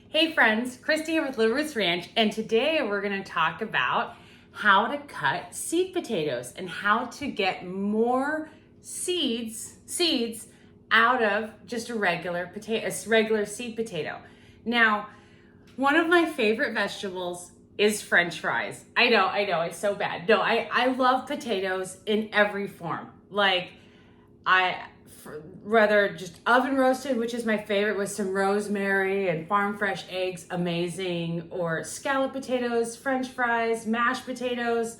Hey friends, Christy here with Little Roots Ranch, and today we're going to talk about how to cut seed potatoes and how to get more seeds out of just a regular seed potato. Now, one of my favorite vegetables is French fries. I know, it's so bad. No, I love potatoes in every form. Like, whether just oven roasted, which is my favorite, with some rosemary and farm fresh eggs, amazing, or scallop potatoes, French fries, mashed potatoes,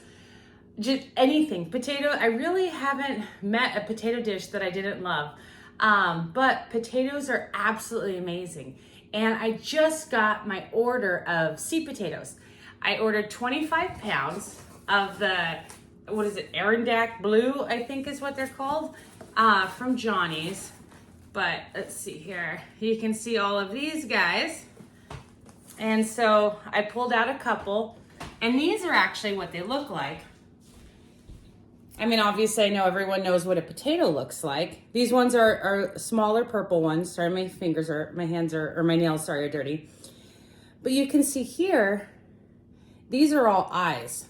just anything. Potato, I really haven't met a potato dish that I didn't love. But potatoes are absolutely amazing. And I just got my order of seed potatoes. I ordered 25 pounds of the, Arendac Blue, I think is what they're called, from Johnny's. But let's see here. You can see all of these guys. And so I pulled out a couple, and these are actually what they look like. I mean, obviously I know everyone knows what a potato looks like. These ones are smaller purple ones. Sorry, my nails are dirty. But you can see here, these are all eyes.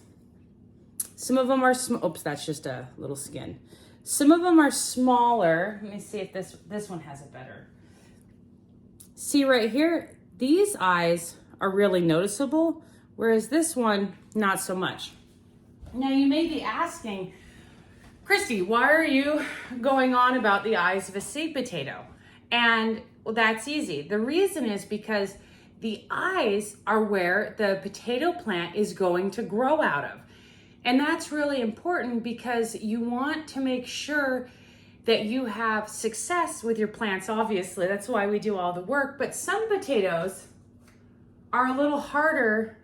Some of them are, oops, that's just a little skin. Some of them are smaller. Let me see if this one has it better. See right here, these eyes are really noticeable, whereas this one, not so much. Now you may be asking, Christy, why are you going on about the eyes of a seed potato? And well, that's easy. The reason is because the eyes are where the potato plant is going to grow out of. And that's really important because you want to make sure that you have success with your plants, obviously. That's why we do all the work. But some potatoes are a little harder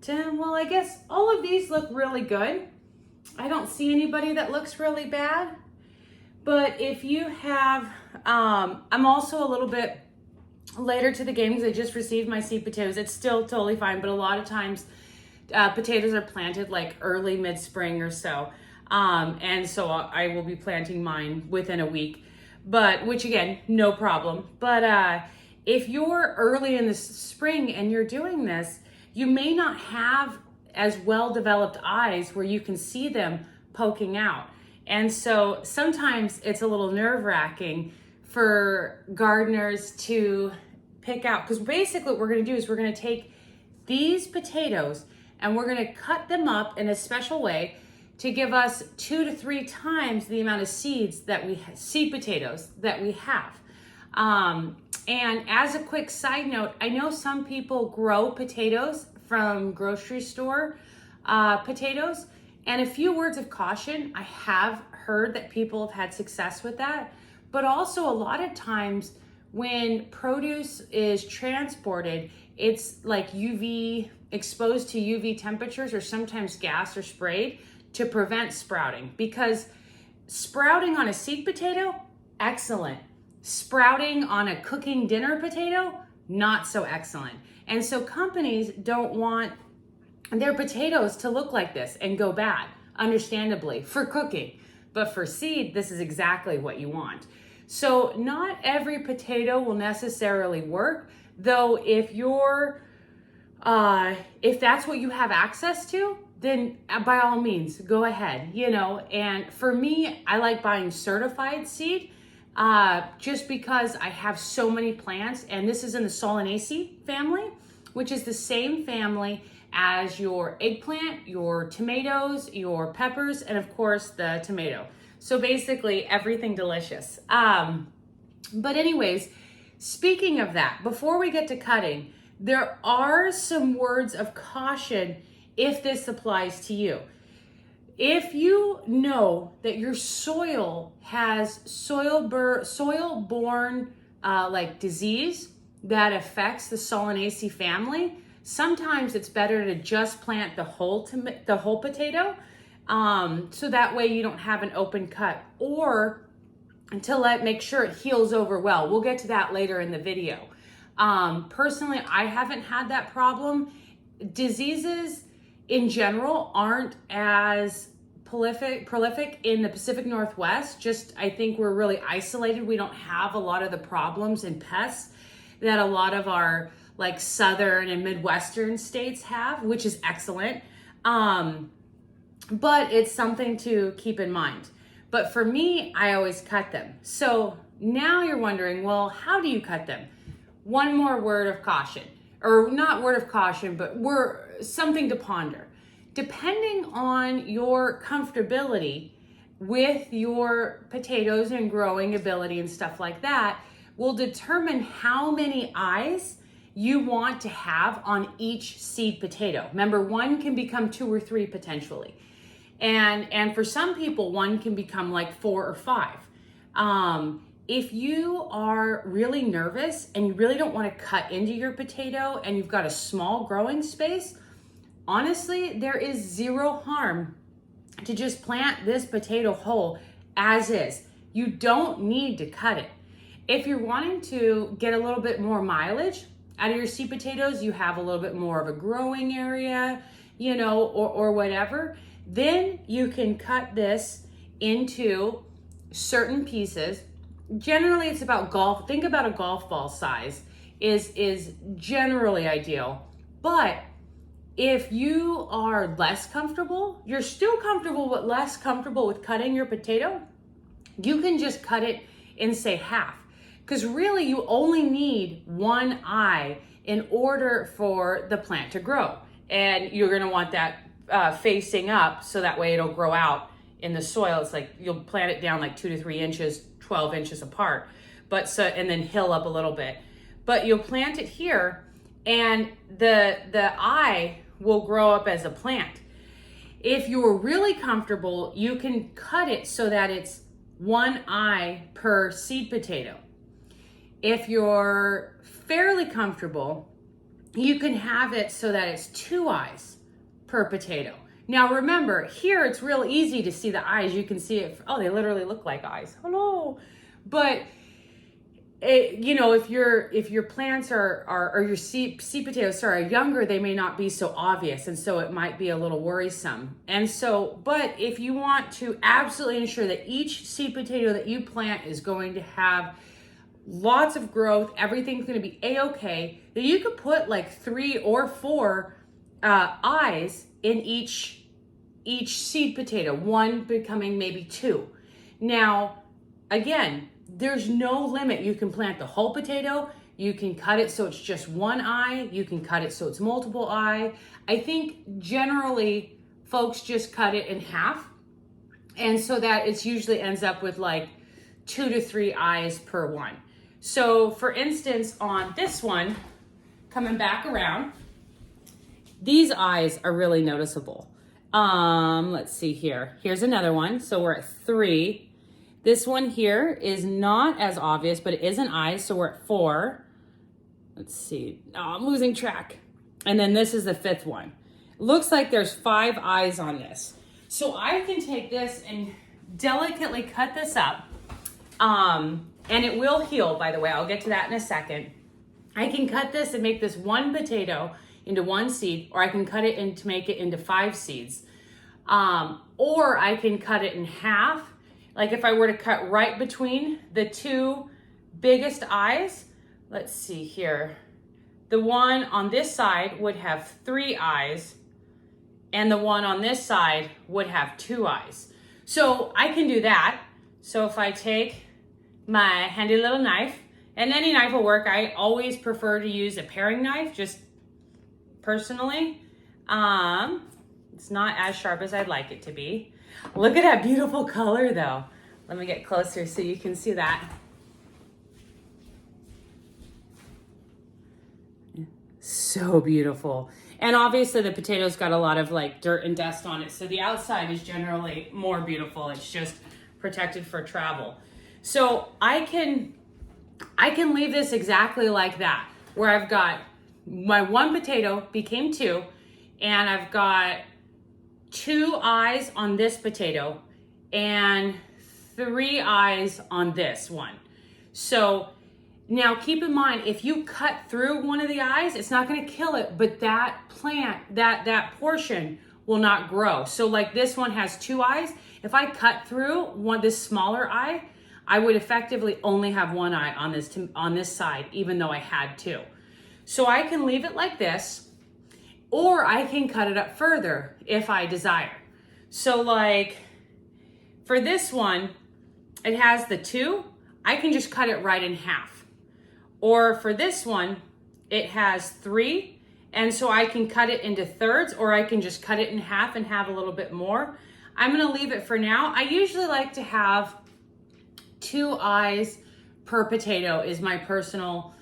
to, well, I guess all of these look really good. I don't see anybody that looks really bad. But if you have, I'm also a little bit later to the game because I just received my seed potatoes. It's still totally fine, but a lot of times potatoes are planted like early mid-spring or so. And so I will be planting mine within a week, but which again, no problem. But if you're early in the spring and you're doing this, you may not have as well-developed eyes where you can see them poking out. And so sometimes it's a little nerve-wracking for gardeners to pick out, because basically what we're gonna do is we're gonna take these potatoes and we're gonna cut them up in a special way to give us 2 to 3 times the amount of seed potatoes that we have. And as a quick side note, I know some people grow potatoes from grocery store potatoes, and a few words of caution, I have heard that people have had success with that, but also a lot of times when produce is transported, it's like exposed to UV temperatures, or sometimes gas or sprayed to prevent sprouting. Because sprouting on a seed potato, excellent. Sprouting on a cooking dinner potato, not so excellent. And so companies don't want their potatoes to look like this and go bad, understandably, for cooking. But for seed, this is exactly what you want. So not every potato will necessarily work, though if that's what you have access to, then by all means, go ahead, And for me, I like buying certified seed just because I have so many plants, and this is in the Solanaceae family, which is the same family as your eggplant, your tomatoes, your peppers, and of course the tomato. So basically everything delicious. But anyways, speaking of that, before we get to cutting, there are some words of caution if this applies to you. If you know that your soil has soil-borne like disease that affects the Solanaceae family, sometimes it's better to just plant the whole potato, so that way you don't have an open cut, or to make sure it heals over well. We'll get to that later in the video. Personally, I haven't had that problem. Diseases in general aren't as prolific in the Pacific Northwest. I think we're really isolated. We don't have a lot of the problems and pests that a lot of our like southern and Midwestern states have, which is excellent. But it's something to keep in mind. But for me, I always cut them. So now you're wondering, well, how do you cut them? One more word of caution, or not word of caution, but something to ponder. Depending on your comfortability with your potatoes and growing ability and stuff like that, will determine how many eyes you want to have on each seed potato. Remember, one can become 2 or 3 potentially. And for some people, one can become like 4 or 5. If you are really nervous and you really don't want to cut into your potato and you've got a small growing space, honestly, there is zero harm to just plant this potato whole as is. You don't need to cut it. If you're wanting to get a little bit more mileage out of your seed potatoes, you have a little bit more of a growing area, or whatever, then you can cut this into certain pieces. Generally, it's about think about a golf ball size is generally ideal. But if you are less comfortable, you're still comfortable but less comfortable with cutting your potato, you can just cut it in, say, half. Because really, you only need one eye in order for the plant to grow. And you're gonna want that facing up, so that way it'll grow out in the soil. It's like you'll plant it down like 2 to 3 inches, 12 inches apart, and then hill up a little bit. But you'll plant it here, and the eye will grow up as a plant. If you're really comfortable, you can cut it so that it's one eye per seed potato. If you're fairly comfortable, you can have it so that it's 2 eyes per potato. Now remember, here it's real easy to see the eyes. You can see it. Oh, they literally look like eyes. Hello. But if your plants or your seed potatoes are younger, they may not be so obvious, and so it might be a little worrisome. And so, but if you want to absolutely ensure that each seed potato that you plant is going to have lots of growth, everything's going to be a-okay, then you could put like 3 or 4 eyes in each seed potato, one becoming maybe 2. Now, again, there's no limit. You can plant the whole potato. You can cut it so it's just one eye. You can cut it so it's multiple eye. I think generally folks just cut it in half, and so that it usually ends up with like 2 to 3 eyes per one. So for instance, on this one, coming back around, these eyes are really noticeable. Let's see here. Here's another one. So we're at 3. This one here is not as obvious, but it is an eye, so we're at 4. Let's see. Oh, I'm losing track. And then this is the 5th one. Looks like there's 5 eyes on this. So I can take this and delicately cut this up. And it will heal, by the way. I'll get to that in a second. I can cut this and make this one potato into 1 seed, or I can cut it to make it into 5 seeds. Or I can cut it in half. Like if I were to cut right between the 2 biggest eyes, let's see here. The one on this side would have 3 eyes, and the one on this side would have 2 eyes. So I can do that. So if I take my handy little knife, and any knife will work. I always prefer to use a paring knife, just personally. It's not as sharp as I'd like it to be. Look at that beautiful color though. Let me get closer so you can see that. So beautiful. And obviously the potato's got a lot of like dirt and dust on it, so the outside is generally more beautiful. It's just protected for travel. So I can leave this exactly like that, where I've got my 1 potato became 2, and I've got 2 eyes on this potato and 3 eyes on this one. So now keep in mind, if you cut through one of the eyes, it's not going to kill it, but that plant, that portion will not grow. So like this one has 2 eyes. If I cut through this smaller eye, I would effectively only have one eye on this side, even though I had two. So I can leave it like this, or I can cut it up further if I desire. So like for this one, it has the two, I can just cut it right in half. Or for this one, it has three, and so I can cut it into thirds, or I can just cut it in half and have a little bit more. I'm gonna leave it for now. I usually like to have 2 eyes per potato is my personal,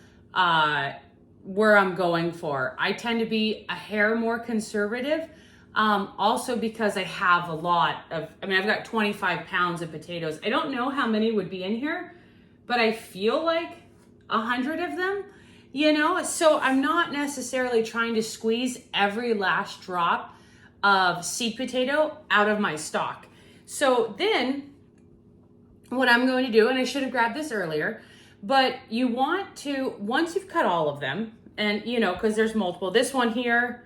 where I'm going for. I tend to be a hair more conservative, also because I have a lot of, I've got 25 pounds of potatoes. I don't know how many would be in here, but I feel like 100 of them, so I'm not necessarily trying to squeeze every last drop of seed potato out of my stock. So then what I'm going to do, and I should have grabbed this earlier, but you want to, once you've cut all of them, and because there's multiple, this one here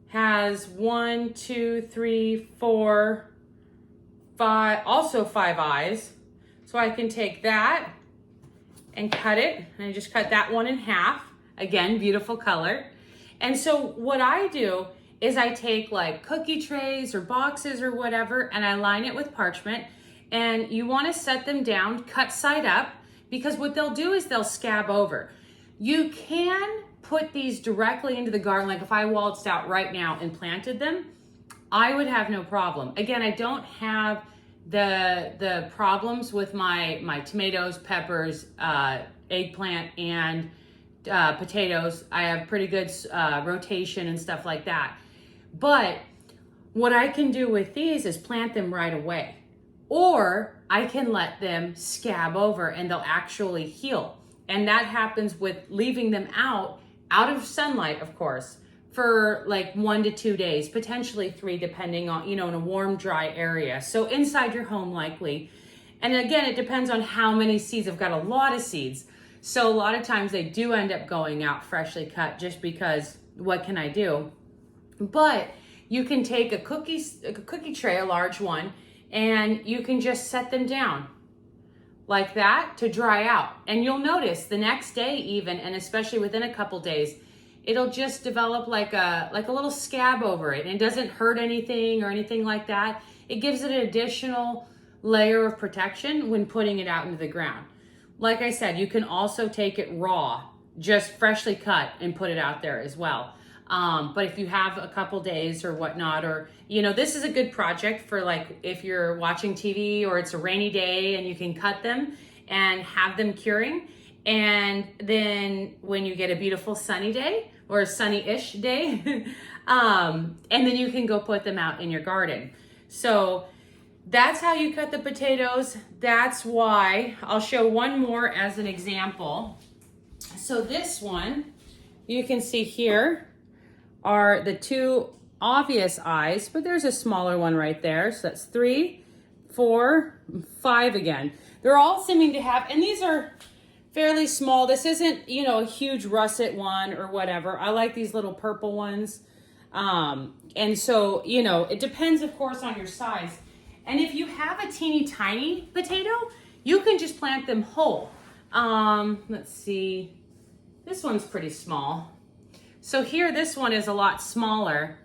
has 1, 2, 3, 4, 5, also 5 eyes. So I can take that and cut it, and I just cut that one in half. Again, beautiful color. And so what I do is I take like cookie trays or boxes or whatever, and I line it with parchment, and you want to set them down, cut side up, because what they'll do is they'll scab over. You can put these directly into the garden. Like if I waltzed out right now and planted them, I would have no problem. Again, I don't have the problems with my tomatoes, peppers, eggplant, and potatoes. I have pretty good rotation and stuff like that. But what I can do with these is plant them right away. Or I can let them scab over and they'll actually heal. And that happens with leaving them out of sunlight, of course, for like 1 to 2 days, potentially 3, depending on, in a warm, dry area. So inside your home likely. And again, it depends on how many seeds. I've got a lot of seeds. So a lot of times they do end up going out freshly cut just because what can I do? But you can take a cookie tray, a large one, and you can just set them down like that to dry out. And you'll notice the next day even, and especially within a couple days, it'll just develop like a little scab over it. And it doesn't hurt anything or anything like that. It gives it an additional layer of protection when putting it out into the ground. Like I said, you can also take it raw, just freshly cut, and put it out there as well. But if you have a couple days or whatnot, or, this is a good project for like if you're watching TV or it's a rainy day and you can cut them and have them curing. And then when you get a beautiful sunny day or a sunny-ish day, and then you can go put them out in your garden. So that's how you cut the potatoes. That's why I'll show one more as an example. So this one, you can see here, are the 2 obvious eyes, but there's a smaller one right there. So that's 3, 4, 5 again. They're all seeming to have, and these are fairly small. This isn't, a huge russet one or whatever. I like these little purple ones. And so, it depends, of course, on your size. And if you have a teeny tiny potato, you can just plant them whole. Let's see. This one's pretty small. So here, this one is a lot smaller.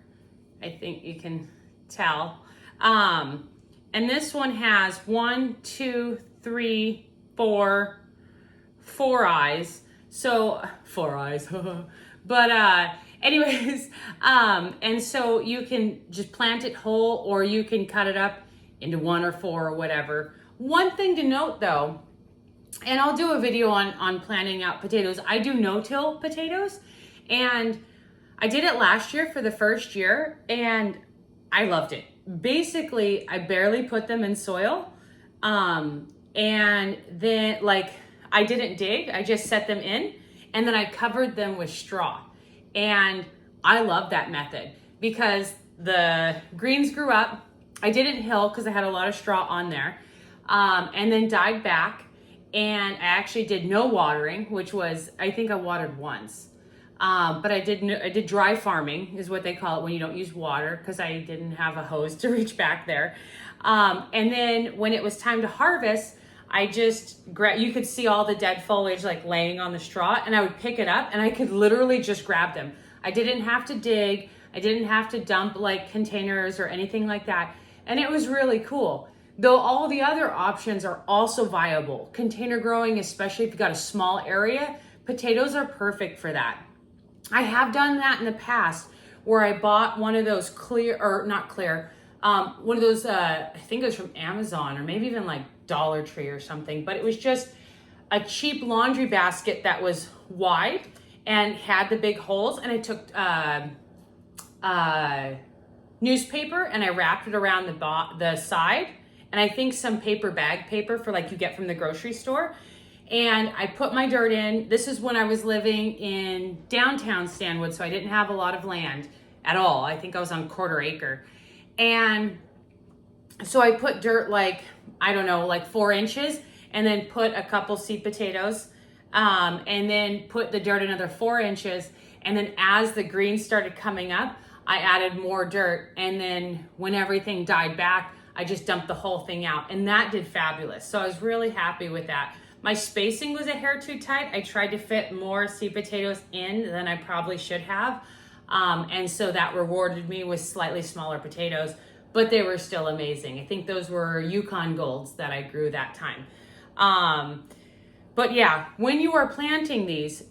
I think you can tell. And this one has 1, 2, 3, 4 eyes. So 4 eyes. But anyways, and so you can just plant it whole, or you can cut it up into 1 or 4 or whatever. One thing to note though, and I'll do a video on planting out potatoes. I do no-till potatoes. And I did it last year for the first year, and I loved it. Basically, I barely put them in soil. And then I didn't dig, I just set them in, and then I covered them with straw. And I love that method because the greens grew up. I didn't hill because I had a lot of straw on there, and then died back. And I actually did no watering, which was, I think I watered once. But I did dry farming is what they call it when you don't use water, because I didn't have a hose to reach back there. And then when it was time to harvest, I just you could see all the dead foliage like laying on the straw, and I would pick it up and I could literally just grab them. I didn't have to dig. I didn't have to dump like containers or anything like that. And it was really cool. Though all the other options are also viable. Container growing, especially if you've got a small area, potatoes are perfect for that. I have done that in the past where I bought one of those clear, or not clear, one of those, I think it was from Amazon or maybe even like Dollar Tree or something, but it was just a cheap laundry basket that was wide and had the big holes, and I took newspaper and I wrapped it around the side, and I think some bag paper for like you get from the grocery store. And I put my dirt in. This is when I was living in downtown Stanwood, so I didn't have a lot of land at all. I think I was on 1/4 acre. And so I put dirt like, I don't know, like 4 inches, and then put a couple seed potatoes, and then put the dirt another 4 inches. And then as the greens started coming up, I added more dirt. And then when everything died back, I just dumped the whole thing out, and that did fabulous. So I was really happy with that. My spacing was a hair too tight. I tried to fit more seed potatoes in than I probably should have. And so that rewarded me with slightly smaller potatoes, but they were still amazing. I think those were Yukon Golds that I grew that time. But yeah, when you are planting these,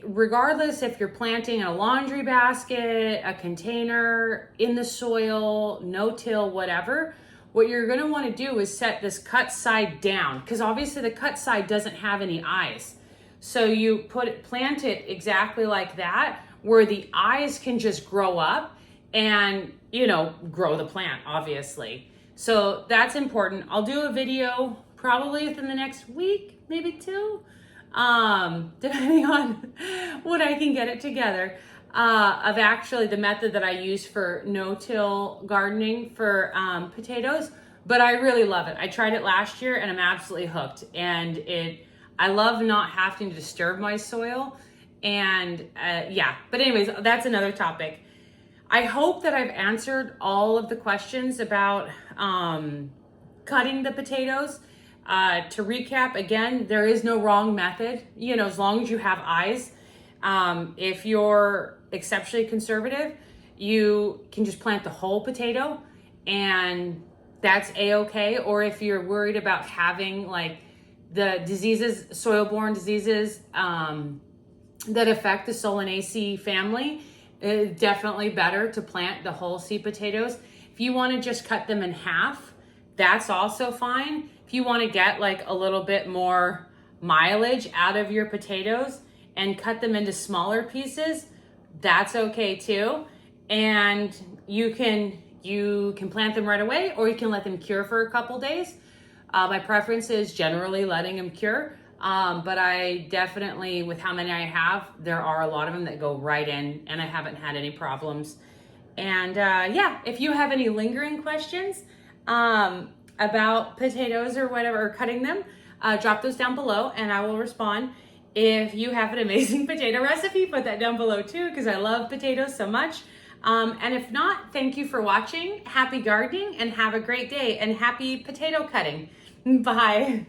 regardless if you're planting in a laundry basket, a container, in the soil, no-till, whatever, what you're gonna wanna do is set this cut side down, because obviously the cut side doesn't have any eyes. So you plant it exactly like that, where the eyes can just grow up and, you know, grow the plant, obviously. So that's important. I'll do a video probably within the next week, maybe 2, depending on when I can get it together, of actually the method that I use for no-till gardening for potatoes. But I really love it. I tried it last year and I'm absolutely hooked. And I love not having to disturb my soil. And yeah, but anyways, that's another topic. I hope that I've answered all of the questions about cutting the potatoes. To recap, again, there is no wrong method, you know, as long as you have eyes. If you're exceptionally conservative, you can just plant the whole potato and that's a-okay. Or if you're worried about having like the diseases, soil-borne diseases that affect the Solanaceae family, definitely better to plant the whole seed potatoes. If you want to just cut them in half, that's also fine. If you want to get like a little bit more mileage out of your potatoes and cut them into smaller pieces, that's okay too. And you can plant them right away, or you can let them cure for a couple days. My preference is generally letting them cure. But I definitely, with how many I have, there are a lot of them that go right in, and I haven't had any problems. And yeah, if you have any lingering questions about potatoes or whatever, or cutting them, drop those down below and I will respond. If you have an amazing potato recipe, put that down below too, because I love potatoes so much. And if not, thank you for watching. Happy gardening and have a great day, and happy potato cutting. Bye.